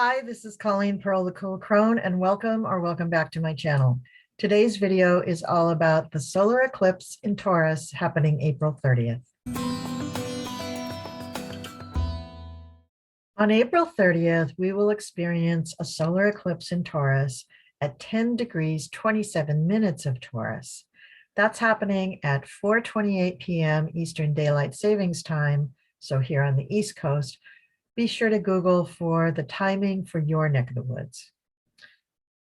Hi, this is Colleen Pearl, the Cool Crone, and welcome back to my channel. Today's video is all about the solar eclipse in Taurus happening April 30th. On April 30th, we will experience a solar eclipse in Taurus at 10 degrees 27 minutes of Taurus. That's happening at 4:28 p.m. Eastern Daylight Savings Time, so here on the East Coast. Be sure to Google for the timing for your neck of the woods.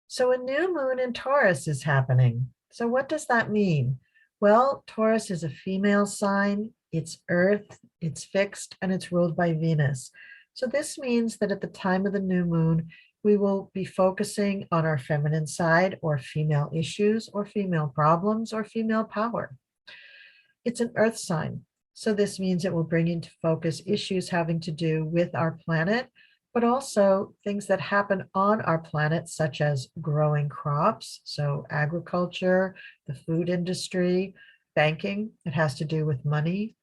So a new moon in Taurus is happening. So what does that mean? Well, Taurus is a female sign, it's Earth, it's fixed, and it's ruled by Venus. So this means that at the time of the new moon, we will be focusing on our feminine side or female issues or female problems or female power. It's an Earth sign. So this means it will bring into focus issues having to do with our planet, but also things that happen on our planet, such as growing crops, so agriculture, the food industry, banking. It has to do with money.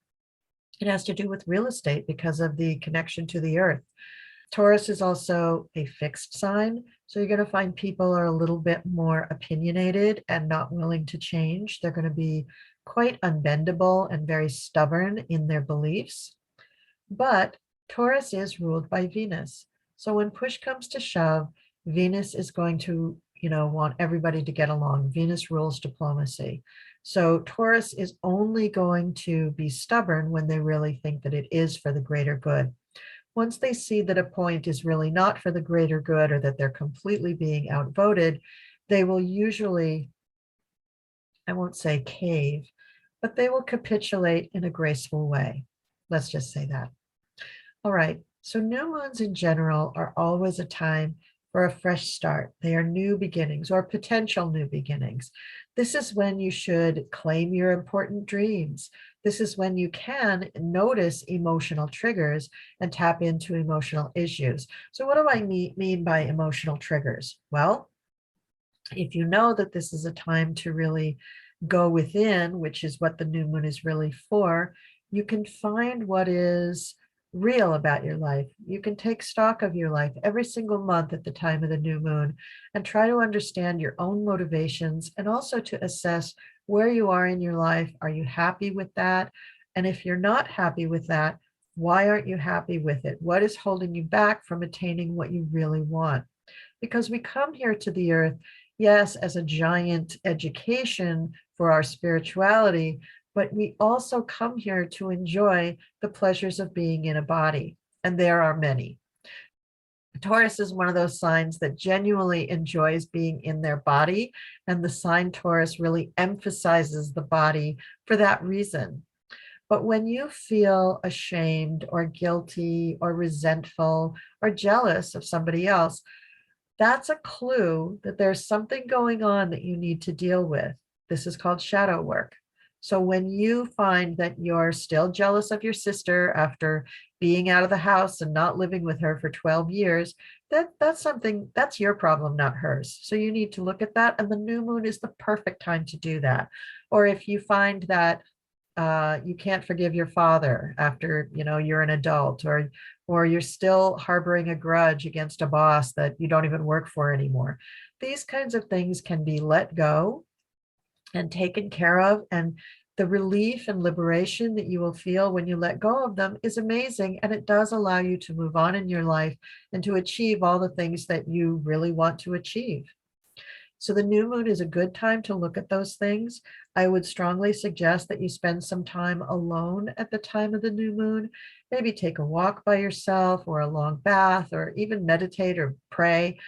It has to do with real estate because of the connection to the earth. Taurus is also a fixed sign, so you're going to find people are a little bit more opinionated and not willing to change. They're going to be quite unbendable and very stubborn in their beliefs. But Taurus is ruled by Venus. So when push comes to shove, Venus is going to, want everybody to get along. Venus rules diplomacy. So Taurus is only going to be stubborn when they really think that it is for the greater good. Once they see that a point is really not for the greater good or that they're completely being outvoted, they will usually, I won't say cave, but they will capitulate in a graceful way. Let's just say that. All right, so new moons in general are always a time for a fresh start. They are new beginnings or potential new beginnings. This is when you should claim your important dreams. This is when you can notice emotional triggers and tap into emotional issues. So what do I mean by emotional triggers? Well, if you know that this is a time to really go within, which is what the new moon is really for, you can find what is real about your life. You can take stock of your life every single month at the time of the new moon and try to understand your own motivations and also to assess where you are in your life. Are you happy with that? And if you're not happy with that, why aren't you happy with it? What is holding you back from attaining what you really want? Because we come here to the earth, yes, as a giant education for our spirituality, but we also come here to enjoy the pleasures of being in a body, and there are many. Taurus is one of those signs that genuinely enjoys being in their body, and the sign Taurus really emphasizes the body for that reason. But when you feel ashamed or guilty or resentful or jealous of somebody else, that's a clue that there's something going on that you need to deal with. This is called shadow work. So when you find that you're still jealous of your sister after being out of the house and not living with her for 12 years, that's your problem, not hers. So you need to look at that, and the new moon is the perfect time to do that. Or if you find that you can't forgive your father after you're an adult, or you're still harboring a grudge against a boss that you don't even work for anymore. These kinds of things can be let go and taken care of, and the relief and liberation that you will feel when you let go of them is amazing, and it does allow you to move on in your life and to achieve all the things that you really want to achieve. So the new moon is a good time to look at those things. I would strongly suggest that you spend some time alone at the time of the new moon. Maybe take a walk by yourself or a long bath, or even meditate or pray.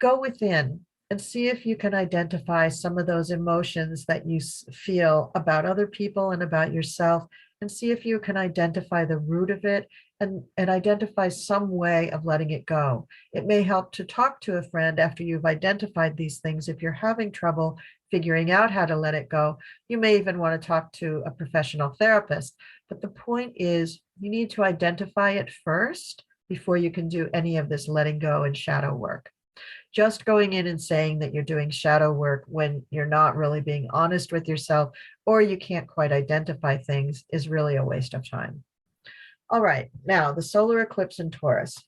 Go within and see if you can identify some of those emotions that you feel about other people and about yourself, and see if you can identify the root of it and identify some way of letting it go. It may help to talk to a friend after you've identified these things. If you're having trouble figuring out how to let it go, you may even want to talk to a professional therapist. But the point is, you need to identify it first before you can do any of this letting go and shadow work. Just going in and saying that you're doing shadow work when you're not really being honest with yourself, or you can't quite identify things, is really a waste of time. All right, now the solar eclipse in Taurus.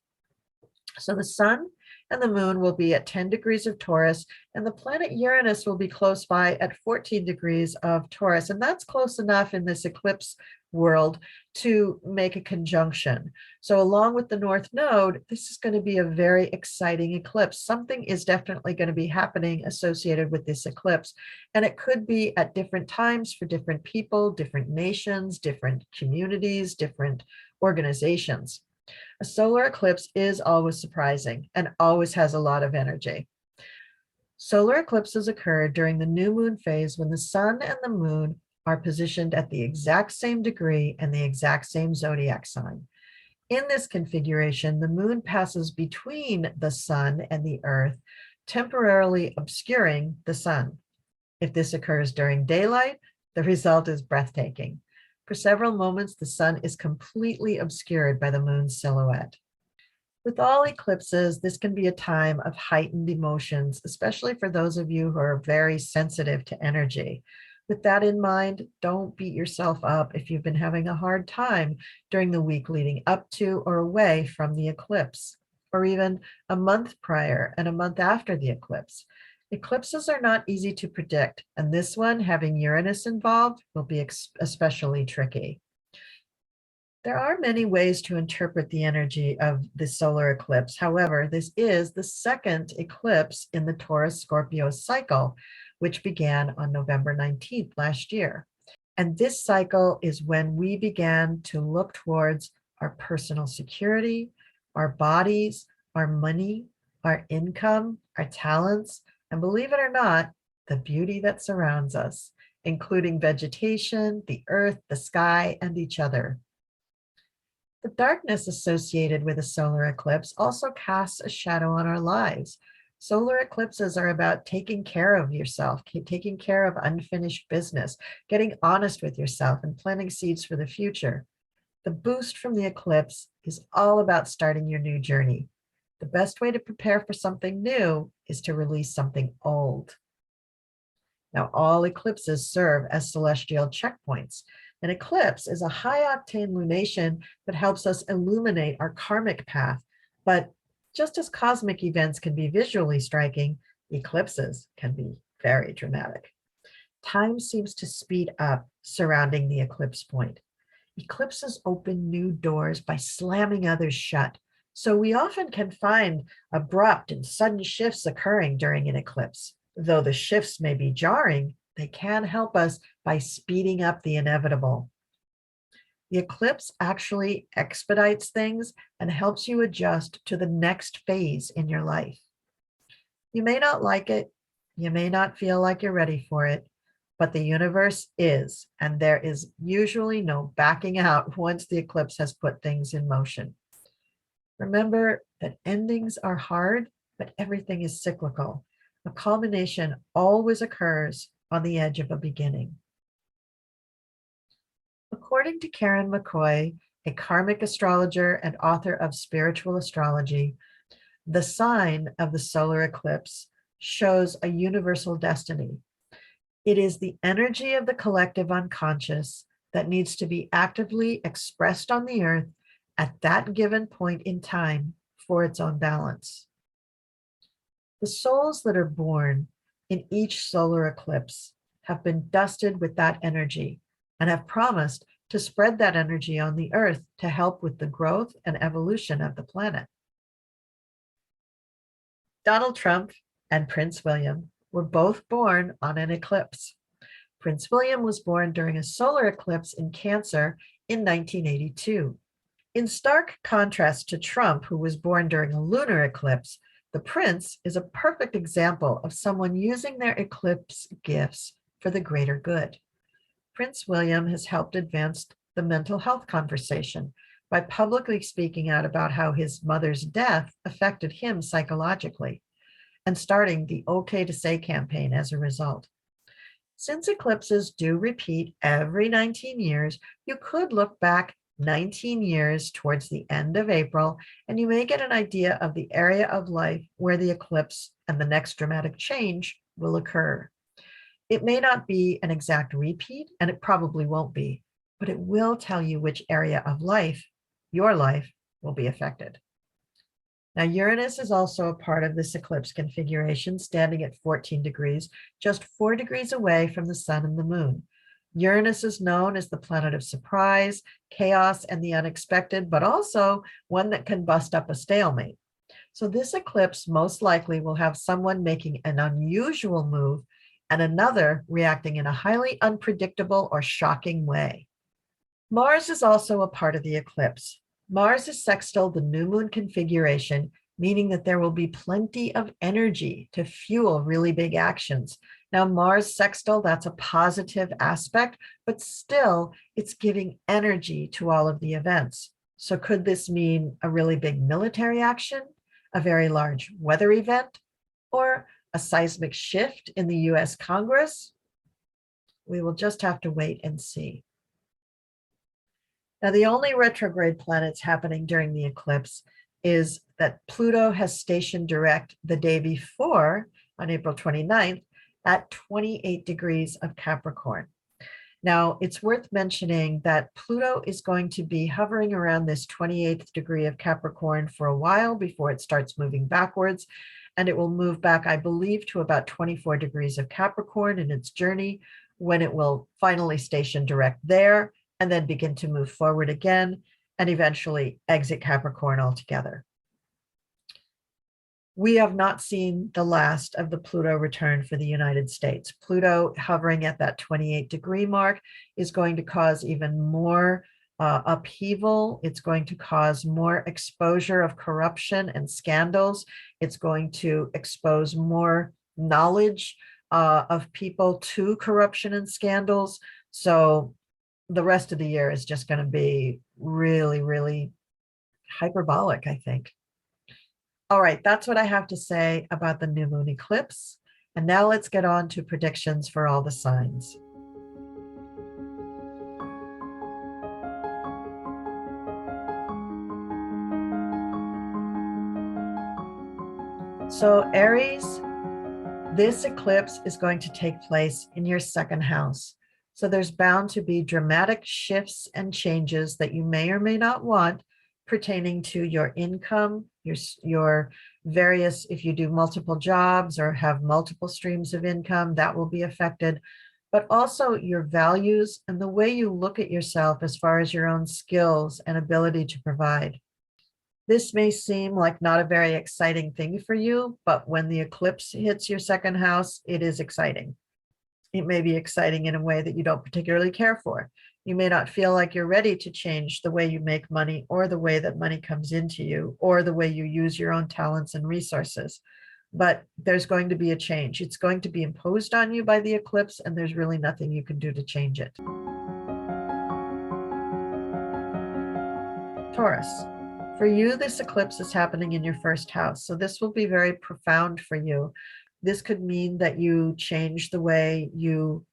So the sun and the moon will be at 10 degrees of Taurus, and the planet Uranus will be close by at 14 degrees of Taurus. And that's close enough in this eclipse world to make a conjunction. So along with the North Node, this is going to be a very exciting eclipse. Something is definitely going to be happening associated with this eclipse. And it could be at different times for different people, different nations, different communities, different organizations. A solar eclipse is always surprising and always has a lot of energy. Solar eclipses occur during the new moon phase when the sun and the moon are positioned at the exact same degree and the exact same zodiac sign. In this configuration, the moon passes between the sun and the earth, temporarily obscuring the sun. If this occurs during daylight, the result is breathtaking. For several moments, the sun is completely obscured by the moon's silhouette. With all eclipses, this can be a time of heightened emotions, especially for those of you who are very sensitive to energy. With that in mind, don't beat yourself up if you've been having a hard time during the week leading up to or away from the eclipse, or even a month prior and a month after the eclipse. Eclipses are not easy to predict, and this one, having Uranus involved, will be especially tricky. There are many ways to interpret the energy of the solar eclipse. However, this is the second eclipse in the Taurus-Scorpio cycle, which began on November 19th last year. And this cycle is when we began to look towards our personal security, our bodies, our money, our income, our talents, and believe it or not, the beauty that surrounds us, including vegetation, the earth, the sky, and each other. The darkness associated with a solar eclipse also casts a shadow on our lives. Solar eclipses are about taking care of yourself, taking care of unfinished business, getting honest with yourself, and planting seeds for the future. The boost from the eclipse is all about starting your new journey. The best way to prepare for something new is to release something old. Now, all eclipses serve as celestial checkpoints. An eclipse is a high-octane lunation that helps us illuminate our karmic path. But just as cosmic events can be visually striking, eclipses can be very dramatic. Time seems to speed up surrounding the eclipse point. Eclipses open new doors by slamming others shut. So we often can find abrupt and sudden shifts occurring during an eclipse. Though the shifts may be jarring, they can help us by speeding up the inevitable. The eclipse actually expedites things and helps you adjust to the next phase in your life. You may not like it, you may not feel like you're ready for it, but the universe is, and there is usually no backing out once the eclipse has put things in motion. Remember that endings are hard, but everything is cyclical. A culmination always occurs on the edge of a beginning. According to Karen McCoy, a karmic astrologer and author of Spiritual Astrology, the sign of the solar eclipse shows a universal destiny. It is the energy of the collective unconscious that needs to be actively expressed on the earth at that given point in time for its own balance. The souls that are born in each solar eclipse have been dusted with that energy and have promised to spread that energy on the earth to help with the growth and evolution of the planet. Donald Trump and Prince William were both born on an eclipse. Prince William was born during a solar eclipse in Cancer in 1982. In stark contrast to Trump, who was born during a lunar eclipse, the prince is a perfect example of someone using their eclipse gifts for the greater good. Prince William has helped advance the mental health conversation by publicly speaking out about how his mother's death affected him psychologically and starting the OK to Say campaign as a result. Since eclipses do repeat every 19 years, you could look back 19 years towards the end of April, and you may get an idea of the area of life where the eclipse and the next dramatic change will occur. It may not be an exact repeat, and it probably won't be, but it will tell you which area of life, your life, will be affected. Now, Uranus is also a part of this eclipse configuration, standing at 14 degrees, just 4 degrees away from the sun and the moon. Uranus is known as the planet of surprise, chaos, and the unexpected, but also one that can bust up a stalemate. So this eclipse most likely will have someone making an unusual move and another reacting in a highly unpredictable or shocking way. Mars is also a part of the eclipse. Mars is sextile the new moon configuration, meaning that there will be plenty of energy to fuel really big actions. Now, Mars sextile, that's a positive aspect, but still it's giving energy to all of the events. So could this mean a really big military action, a very large weather event, or a seismic shift in the US Congress? We will just have to wait and see. Now, the only retrograde planets happening during the eclipse is that Pluto has stationed direct the day before, on April 29th, at 28 degrees of Capricorn. Now, it's worth mentioning that Pluto is going to be hovering around this 28th degree of Capricorn for a while before it starts moving backwards. And it will move back, I believe, to about 24 degrees of Capricorn in its journey, when it will finally station direct there and then begin to move forward again and eventually exit Capricorn altogether. We have not seen the last of the Pluto return for the United States. Pluto hovering at that 28 degree mark is going to cause even more upheaval. It's going to cause more exposure of corruption and scandals. It's going to expose more knowledge of people to corruption and scandals. So the rest of the year is just going to be really, really hyperbolic, I think. All right, that's what I have to say about the new moon eclipse. And now let's get on to predictions for all the signs. So Aries, this eclipse is going to take place in your second house. So there's bound to be dramatic shifts and changes that you may or may not want pertaining to your income, your various, if you do multiple jobs or have multiple streams of income, that will be affected, but also your values and the way you look at yourself as far as your own skills and ability to provide. This may seem like not a very exciting thing for you, but when the eclipse hits your second house, it is exciting. It may be exciting in a way that you don't particularly care for. You may not feel like you're ready to change the way you make money or the way that money comes into you or the way you use your own talents and resources. But there's going to be a change. It's going to be imposed on you by the eclipse, and there's really nothing you can do to change it. Taurus. For you, this eclipse is happening in your first house. So this will be very profound for you. This could mean that you change the way you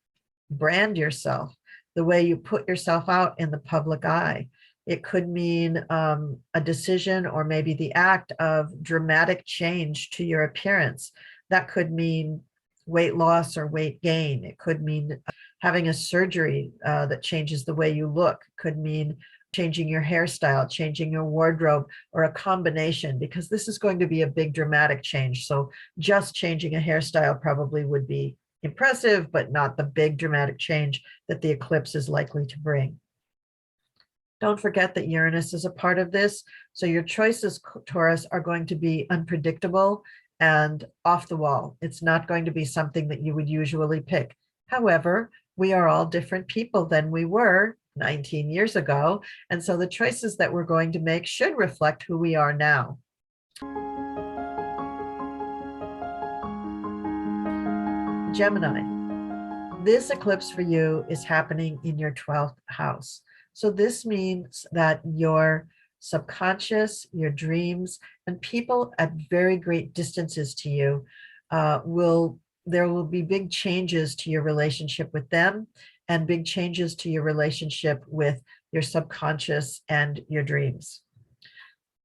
brand yourself, the way you put yourself out in the public eye. It could mean a decision or maybe the act of dramatic change to your appearance. That could mean weight loss or weight gain. It could mean having a surgery that changes the way you look. It could mean changing your hairstyle, changing your wardrobe, or a combination, because this is going to be a big dramatic change. So just changing a hairstyle probably would be impressive, but not the big dramatic change that the eclipse is likely to bring. Don't forget that Uranus is a part of this. So your choices, Taurus, are going to be unpredictable and off the wall. It's not going to be something that you would usually pick. However, we are all different people than we were 19 years ago. And so the choices that we're going to make should reflect who we are now. Gemini, this eclipse for you is happening in your 12th house. So this means that your subconscious, your dreams, and people at very great distances to you there will be big changes to your relationship with them and big changes to your relationship with your subconscious and your dreams.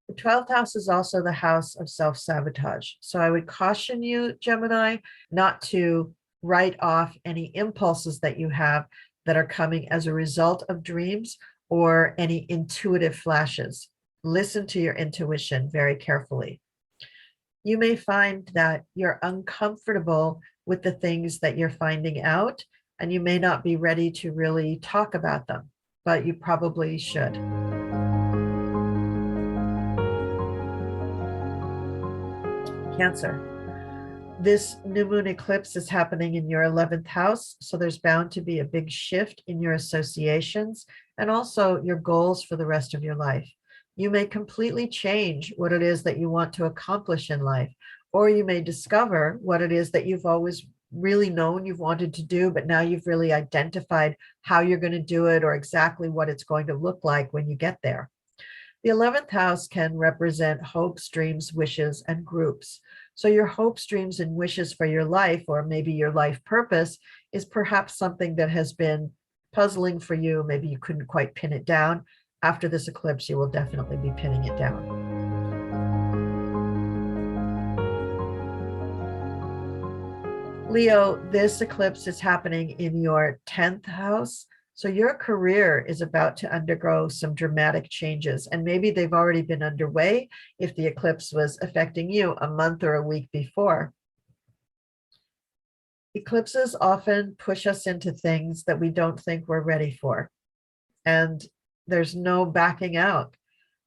The 12th house is also the house of self-sabotage. So I would caution you, Gemini, not to write off any impulses that you have that are coming as a result of dreams or any intuitive flashes. Listen to your intuition very carefully. You may find that you're uncomfortable with the things that you're finding out, and you may not be ready to really talk about them, but you probably should. Cancer. This new moon eclipse is happening in your 11th house, so there's bound to be a big shift in your associations and also your goals for the rest of your life. You may completely change what it is that you want to accomplish in life, or you may discover what it is that you've always really known you've wanted to do, but now you've really identified how you're going to do it or exactly what it's going to look like when you get there. The 11th house can represent hopes, dreams, wishes, and groups. So your hopes, dreams, and wishes for your life, or maybe your life purpose, is perhaps something that has been puzzling for you. Maybe you couldn't quite pin it down. After this eclipse, you will definitely be pinning it down. Leo, this eclipse is happening in your 10th house. So your career is about to undergo some dramatic changes, and maybe they've already been underway if the eclipse was affecting you a month or a week before. Eclipses often push us into things that we don't think we're ready for, and there's no backing out.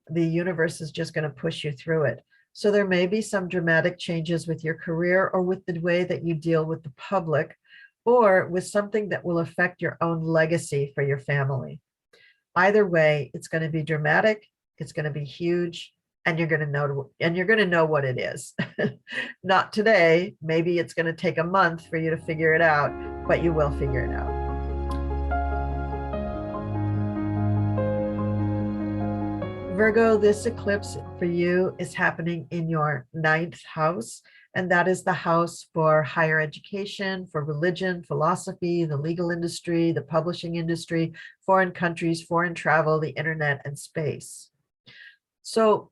The universe is just going to push you through it. So there may be some dramatic changes with your career or with the way that you deal with the public, or with something that will affect your own legacy for your family. Either way, it's going to be dramatic, it's going to be huge, and you're going to know what it is. Not today, maybe it's going to take a month for you to figure it out, but you will figure it out. Virgo, this eclipse for you is happening in your 9th house, and that is the house for higher education, for religion, philosophy, the legal industry, the publishing industry, foreign countries, foreign travel, the internet, and space. So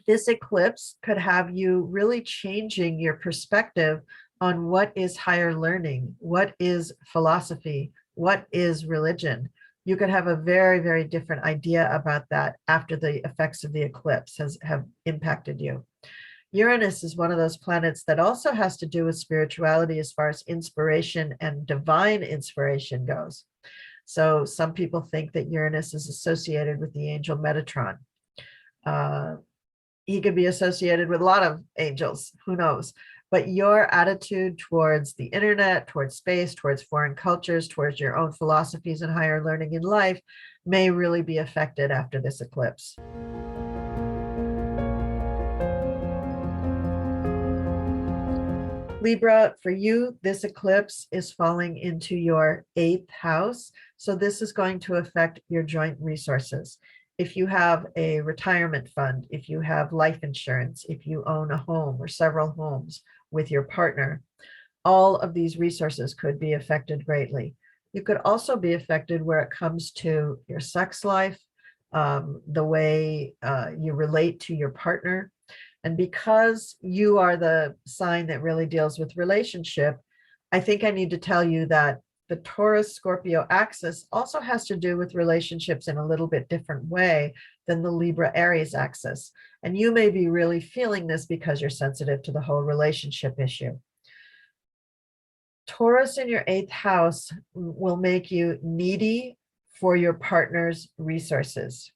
this eclipse could have you really changing your perspective on what is higher learning, what is philosophy, what is religion. You could have a very, very different idea about that after the effects of the eclipse have impacted you. Uranus is one of those planets that also has to do with spirituality as far as inspiration and divine inspiration goes. So some people think that Uranus is associated with the angel Metatron. He could be associated with a lot of angels, who knows? But your attitude towards the internet, towards space, towards foreign cultures, towards your own philosophies and higher learning in life may really be affected after this eclipse. Libra, for you, this eclipse is falling into your 8th house. So this is going to affect your joint resources. If you have a retirement fund, if you have life insurance, if you own a home or several homes with your partner, all of these resources could be affected greatly. You could also be affected where it comes to your sex life, the way you relate to your partner. And because you are the sign that really deals with relationship, I think I need to tell you that the Taurus Scorpio axis also has to do with relationships in a little bit different way than the Libra Aries axis. And you may be really feeling this because you're sensitive to the whole relationship issue. Taurus in your 8th house will make you needy for your partner's resources.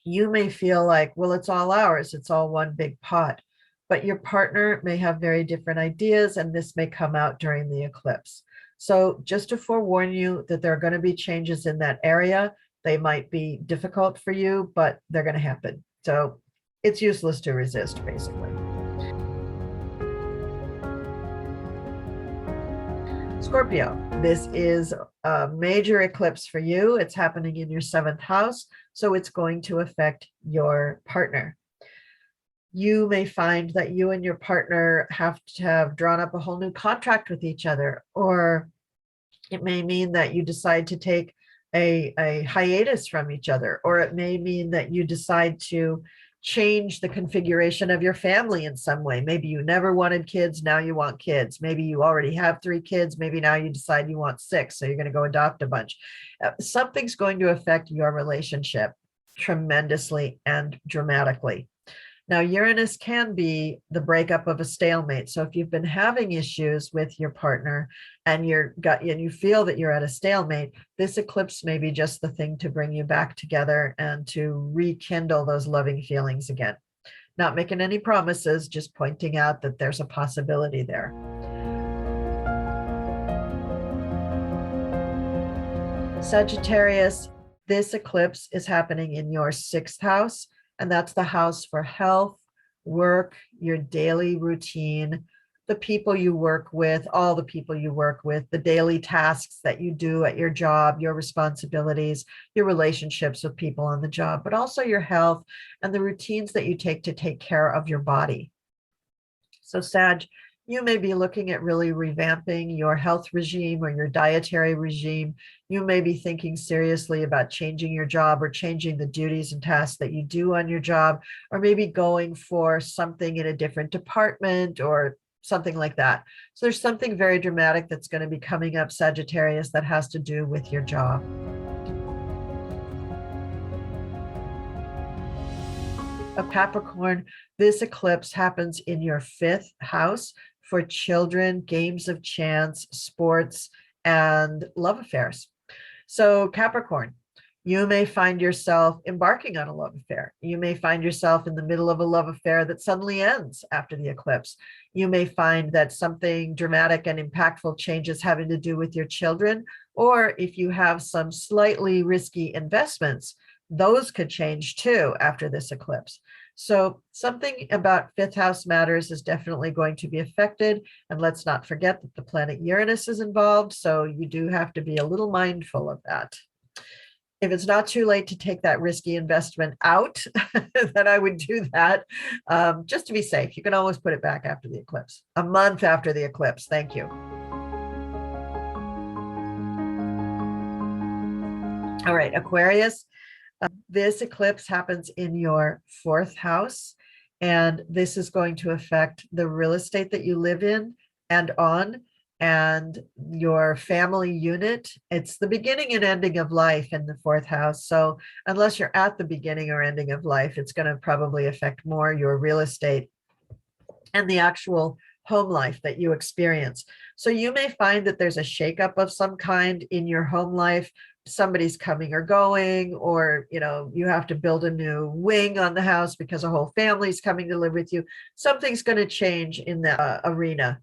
You may feel like, well, it's all ours, it's all one big pot, but your partner may have very different ideas, and this may come out during the eclipse. So just to forewarn you that there are going to be changes in that area. They might be difficult for you, but they're going to happen. So it's useless to resist, basically. Scorpio, this is a major eclipse for you. It's happening in your 7th house, so it's going to affect your partner. You may find that you and your partner have to have drawn up a whole new contract with each other, or it may mean that you decide to take a hiatus from each other, or it may mean that you decide to change the configuration of your family in some way. Maybe you never wanted kids, now you want kids. Maybe you already have 3 kids, maybe now you decide you want 6, so you're going to go adopt a bunch. Something's going to affect your relationship tremendously and dramatically. Now, Uranus can be the breakup of a stalemate. So if you've been having issues with your partner and you feel that you're at a stalemate, this eclipse may be just the thing to bring you back together and to rekindle those loving feelings again. Not making any promises, just pointing out that there's a possibility there. Sagittarius, this eclipse is happening in your 6th house, and that's the house for health, work, your daily routine, the people you work with, all the people you work with, the daily tasks that you do at your job, your responsibilities, your relationships with people on the job, but also your health and the routines that you take to take care of your body. So Sag, you may be looking at really revamping your health regime or your dietary regime. You may be thinking seriously about changing your job or changing the duties and tasks that you do on your job, or maybe going for something in a different department or something like that. So there's something very dramatic that's going to be coming up, Sagittarius, that has to do with your job. A Capricorn, this eclipse happens in your 5th house for children, games of chance, sports, and love affairs. So Capricorn, you may find yourself embarking on a love affair. You may find yourself in the middle of a love affair that suddenly ends after the eclipse. You may find that something dramatic and impactful changes having to do with your children, or if you have some slightly risky investments, those could change too after this eclipse. So something about 5th house matters is definitely going to be affected. And let's not forget that the planet Uranus is involved. So you do have to be a little mindful of that. If it's not too late to take that risky investment out, then I would do that just to be safe. You can always put it back after the eclipse, a month after the eclipse. Thank you. All right, Aquarius. This eclipse happens in your 4th house, and this is going to affect the real estate that you live in and on, and your family unit. It's the beginning and ending of life in the 4th house. So unless you're at the beginning or ending of life, it's going to probably affect more your real estate and the actual home life that you experience. So you may find that there's a shakeup of some kind in your home life. Somebody's coming or going, or you have to build a new wing on the house because a whole family's coming to live with you. Something's going to change in the arena,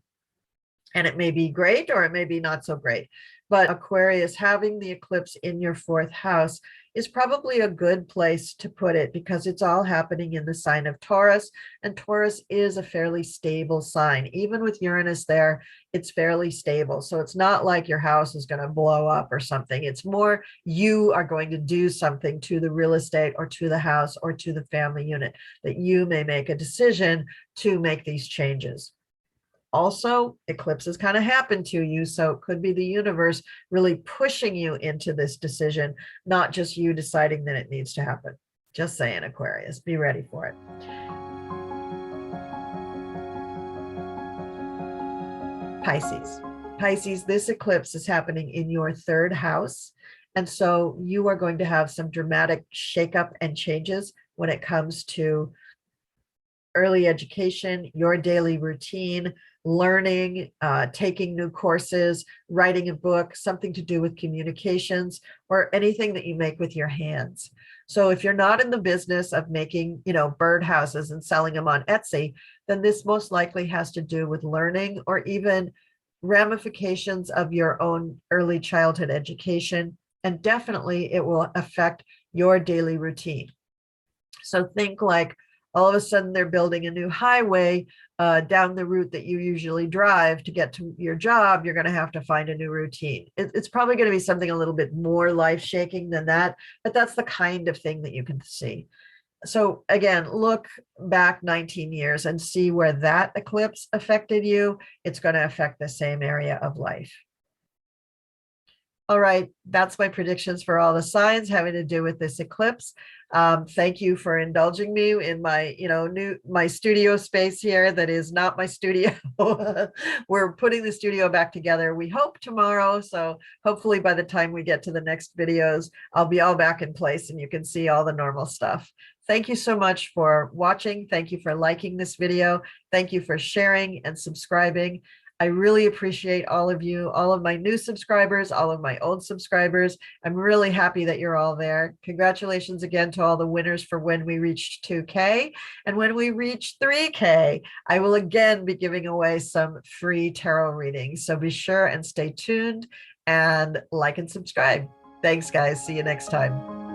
and it may be great or it may be not so great. But Aquarius, having the eclipse in your 4th house is probably a good place to put it, because it's all happening in the sign of Taurus, and Taurus is a fairly stable sign. Even with Uranus there, it's fairly stable. So it's not like your house is going to blow up or something. It's more you are going to do something to the real estate or to the house or to the family unit, that you may make a decision to make these changes. Also, eclipses kind of happen to you, so it could be the universe really pushing you into this decision, not just you deciding that it needs to happen. Just saying, Aquarius, be ready for it. Pisces, this eclipse is happening in your 3rd house, and so you are going to have some dramatic shakeup and changes when it comes to early education, your daily routine, learning, taking new courses, writing a book, something to do with communications, or anything that you make with your hands. So if you're not in the business of making, bird houses and selling them on Etsy, then this most likely has to do with learning or even ramifications of your own early childhood education. And definitely it will affect your daily routine. So think like all of a sudden they're building a new highway down the route that you usually drive to get to your job. You're going to have to find a new routine. It's probably going to be something a little bit more life-shaking than that, but that's the kind of thing that you can see. So again, look back 19 years and see where that eclipse affected you. It's going to affect the same area of life. All right, that's my predictions for all the signs having to do with this eclipse. Thank you for indulging me in my, my studio space here. That is not my studio. We're putting the studio back together. We hope tomorrow. So hopefully by the time we get to the next videos, I'll be all back in place and you can see all the normal stuff. Thank you so much for watching. Thank you for liking this video. Thank you for sharing and subscribing. I really appreciate all of you, all of my new subscribers, all of my old subscribers. I'm really happy that you're all there. Congratulations again to all the winners for when we reached 2K. And when we reach 3K, I will again be giving away some free tarot readings. So be sure and stay tuned and like and subscribe. Thanks, guys. See you next time.